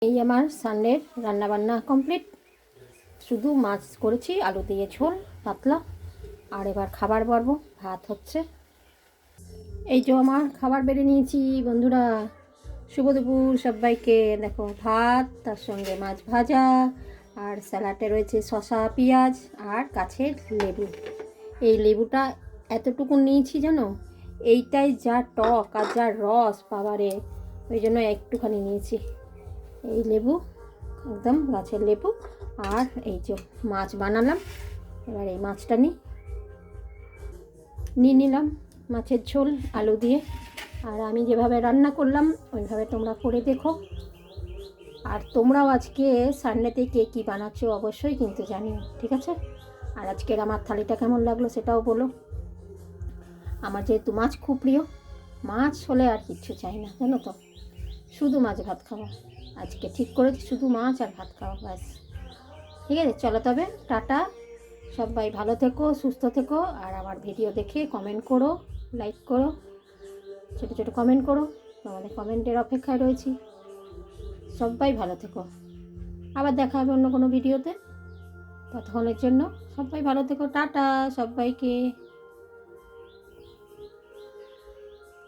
এই আমার সানডের রান্নাবান্না কমপ্লিট। শুধু মাছ করেছি, আলু দিয়ে ঝোল পাতলা। আর এবার খাবার বাড়বো, ভাত হচ্ছে। এই যে আমার খাবার বেড়ে নিয়েছি বন্ধুরা। শুভ দুপুর সবাইকে। দেখো ভাত, তার সঙ্গে মাছ ভাজা, আর স্যালাডে রয়েছে শসা পেঁয়াজ আর গাছের লেবু। এই লেবুটা এতটুকু নিয়েছি জানো, এইটাই যা টক আর যা রস পাবারে, ওই জন্য একটুখানি নিয়েছি। এই লেবু, একদম গাছের লেবু। আর এই যে মাছ বানালাম, এবার এই মাছটা নিয়ে নিলাম মাছের ঝোল আলু দিয়ে। আর আমি যেভাবে রান্না করলাম ওইভাবে তোমরা করে দেখো। আর তোমরাও আজকে সানডেতে কে কী বানাচ্ছো অবশ্যই কিন্তু জানিও, ঠিক আছে? আর আজকের আমার থালিটা কেমন লাগলো সেটাও বলো। আমার যেহেতু মাছ খুব প্রিয়, মাছ হলে আর কিচ্ছু চাই না, জানো তো, শুধু মাছ ভাত খাওয়া। আজকে ঠিক করেছি শুধু মাছ আর ভাত খাওয়া, ব্যাস। ঠিক আছে, চলো তবে টাটা। সবাই ভালো থেকো, সুস্থ থেকো। আর আমার ভিডিও দেখে কমেন্ট করো, লাইক করো, ছোটো ছোটো কমেন্ট করো। তোমাদের কমেন্টের অপেক্ষায় রয়েছি। সবাই ভালো থেকো। আবার দেখা হবে অন্য কোনো ভিডিওতে। ততক্ষণের জন্য সবাই ভালো থেকো, টাটা সবাইকে।